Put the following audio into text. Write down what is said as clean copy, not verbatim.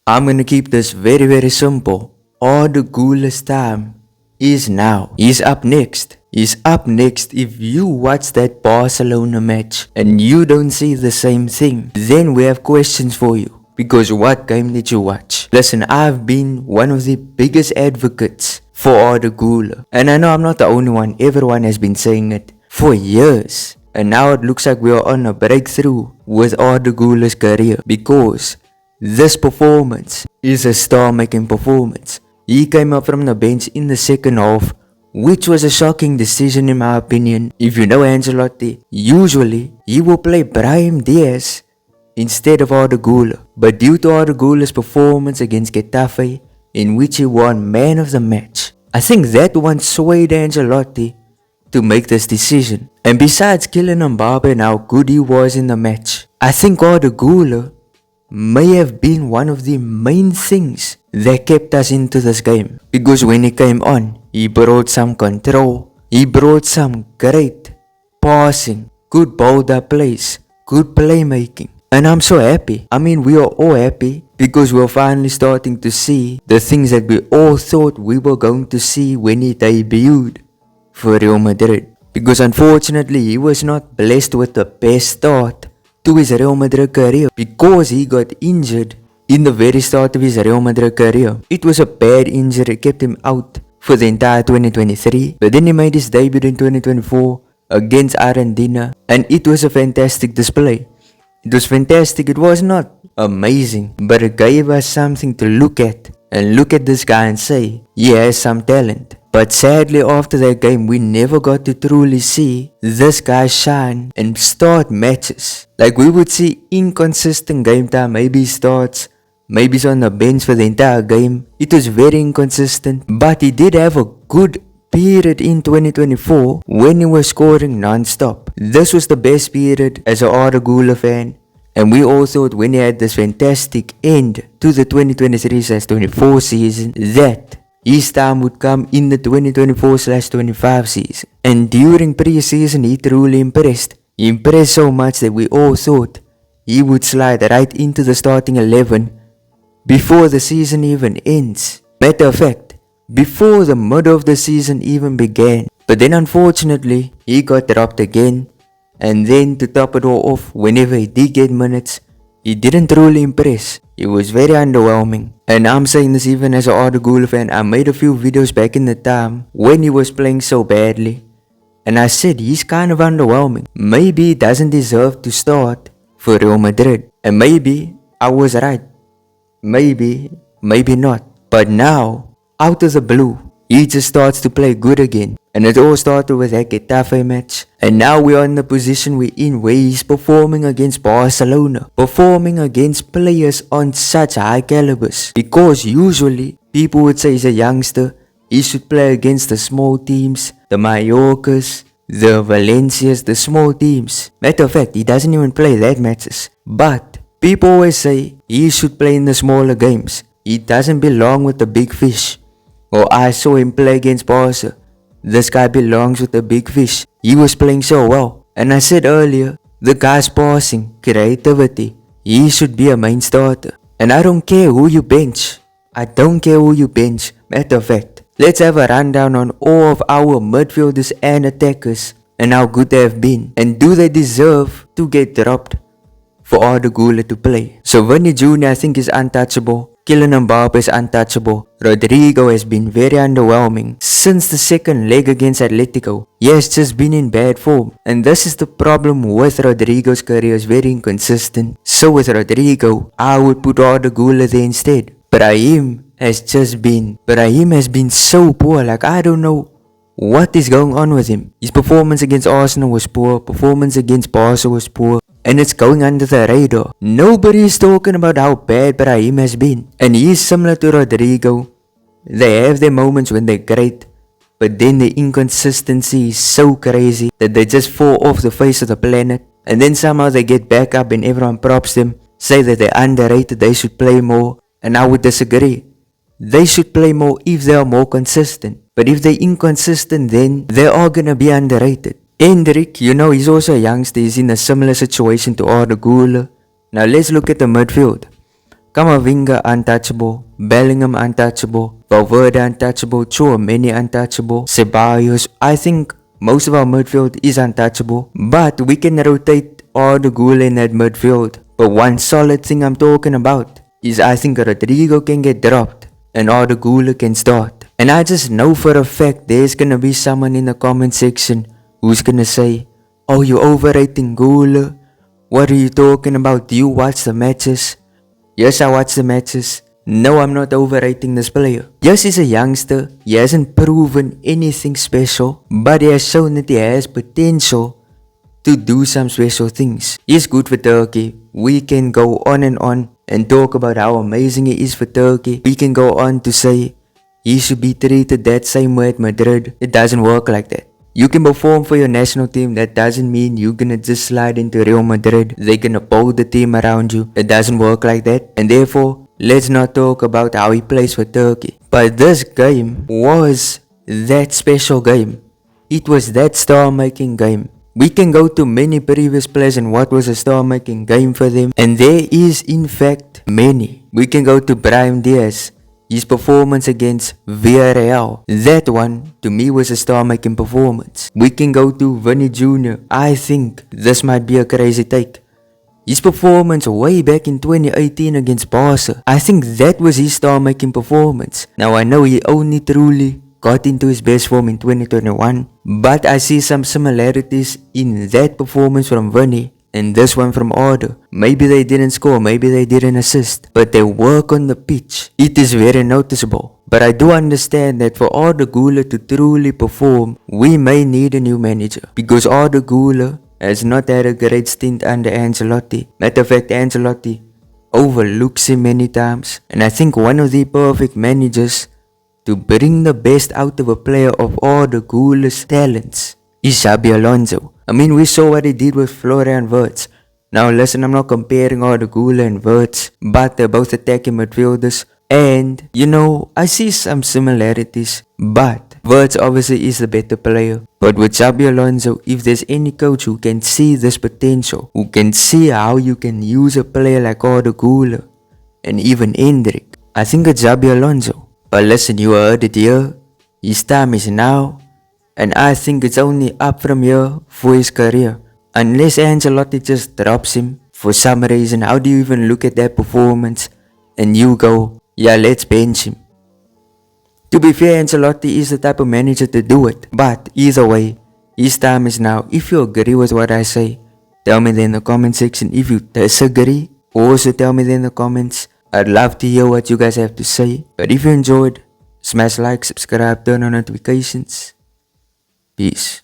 I'm gonna keep this very simple. Arda Guler's time is now. He's up next. He's up next. If you watch that Barcelona match and you don't see the same thing, then we have questions for you. Because what game did you watch? Listen, I've been one of the biggest advocates for Arda Güler. And I know I'm not the only one. Everyone has been saying it for years. And now it looks like we are on a breakthrough with Arda Güler's career. Because this performance is a star-making performance. He came up from the bench in the second half, which was a shocking decision in my opinion. If you know Ancelotti, usually he will play Brahim Diaz instead of Arda Güler. But due to Arda Güler's performance against Getafe, in which he won man of the match, I think that one swayed Ancelotti to make this decision. And besides Kylian Mbappe and how good he was in the match, I think Arda Güler may have been one of the main things that kept us into this game. Because when he came on, he brought some control, he brought some great passing, good build-up plays, good playmaking. And I'm so happy. I mean, we are all happy because we're finally starting to see the things that we all thought we were going to see when he debuted for Real Madrid. Because unfortunately, he was not blessed with the best start to his Real Madrid career because he got injured in the very start of his Real Madrid career. It was a bad injury, it kept him out for the entire 2023, but then he made his debut in 2024 against Argentina, and it was a fantastic display. It was fantastic. It was not amazing, but it gave us something to look at and look at this guy and say, he has some talent. But sadly, after that game, we never got to truly see this guy shine and start matches. Like, we would see inconsistent game time. Maybe he starts, maybe he's on the bench for the entire game. It was very inconsistent, but he did have a good period in 2024 when he was scoring non-stop. This was the best period as an Arda Güler fan. And we all thought when he had this fantastic end to the 2023/24 season that his time would come in the 2024/25 season. And during pre-season, he truly impressed. He impressed so much that we all thought he would slide right into the starting 11 before the season even ends. Matter of fact, before the middle of the season even began. But then unfortunately, he got dropped again. And then to top it all off, whenever he did get minutes, he didn't truly impress. It was very underwhelming. And I'm saying this even as an Arda Güler fan. I made a few videos back in the time when he was playing so badly. And I said he's kind of underwhelming. Maybe he doesn't deserve to start for Real Madrid. And maybe I was right. Maybe not. But now, out of the blue, he just starts to play good again. And it all started with that Getafe match. And now we are in the position we're in where he's performing against Barcelona. Performing against players on such high calibers. Because usually, people would say he's a youngster. He should play against the small teams. The Mallorcas, the Valencias, the small teams. Matter of fact, he doesn't even play that matches. But people always say he should play in the smaller games. He doesn't belong with the big fish. Or I saw him play against Barca. This guy belongs with the big fish. He was playing so well. And I said earlier, the guy's passing, creativity, he should be a main starter. And I don't care who you bench. I don't care who you bench. Matter of fact, let's have a rundown on all of our midfielders and attackers and how good they have been. And do they deserve to get dropped for Arda Güler to play? So Vinny Jr. I think is untouchable. Kylian Mbappe is untouchable. Rodrigo has been very underwhelming since the second leg against Atletico. He has just been in bad form. And this is the problem with Rodrigo's career, is very inconsistent. So with Rodrigo, I would put Arda Güler there instead. Brahim has been so poor. Like, I don't know what is going on with him. His performance against Arsenal was poor. Performance against Barca was poor. And it's going under the radar. Nobody is talking about how bad Brahim has been. And he is similar to Rodrigo. They have their moments when they're great, but then the inconsistency is so crazy that they just fall off the face of the planet. And then somehow they get back up and everyone props them, say that they're underrated, they should play more. And I would disagree. They should play more if they are more consistent. But if they're inconsistent, then they are gonna be underrated. Hendrik, you know, he's also a youngster. He's in a similar situation to Arda Güler. Now let's look at the midfield. Kamavinga untouchable, Bellingham untouchable, Valverde untouchable, Chouameni untouchable, Ceballos. I think most of our midfield is untouchable, but we can rotate all the Guler in that midfield. But one solid thing I'm talking about is I think Rodrigo can get dropped and all the Guler can start. And I just know for a fact there's gonna be someone in the comment section who's gonna say, "Oh, you're overrating Guler. What are you talking about? Do you watch the matches?" Yes, I watch the matches. No, I'm not overrating this player. Yes, he's a youngster. He hasn't proven anything special, but he has shown that he has potential to do some special things. He's good for Turkey. We can go on and talk about how amazing he is for Turkey. We can go on to say he should be treated that same way at Madrid. It doesn't work like that. You can perform for your national team. That doesn't mean you're gonna just slide into Real Madrid. They're gonna build the team around you. It doesn't work like that. And therefore, let's not talk about how he plays for Turkey. But this game was that special game. It was that star-making game. We can go to many previous players and what was a star-making game for them. And there is in fact many. We can go to Brahim Diaz. His performance against Villarreal. That one, to me, was a star-making performance. We can go to Vinny Jr. I think this might be a crazy take. His performance way back in 2018 against Barca. I think that was his star-making performance. Now I know he only truly got into his best form in 2021. But I see some similarities in that performance from Vinny and this one from Arda. Maybe they didn't score, maybe they didn't assist, but their work on the pitch, it is very noticeable. But I do understand that for Arda Güler to truly perform, we may need a new manager. Because Arda Güler has not had a great stint under Ancelotti. Matter of fact, Ancelotti overlooks him many times. And I think one of the perfect managers to bring the best out of a player of Arda Güler's talents is Xabi Alonso. I mean, we saw what he did with Florian Wirtz. Now listen, I'm not comparing Arda Güler and Wirtz, but they're both attacking midfielders. And, you know, I see some similarities, but Wirtz obviously is the better player. But with Xabi Alonso, if there's any coach who can see this potential, who can see how you can use a player like Arda Güler and even Hendrik, I think it's Xabi Alonso. But listen, you heard it here. His time is now. And I think it's only up from here for his career. Unless Ancelotti just drops him for some reason. How do you even look at that performance and you go, yeah, let's bench him? To be fair, Ancelotti is the type of manager to do it. But either way, his time is now. If you agree with what I say, tell me there in the comment section. If you disagree, also tell me there in the comments. I'd love to hear what you guys have to say. But if you enjoyed, smash like, subscribe, turn on notifications. Peace.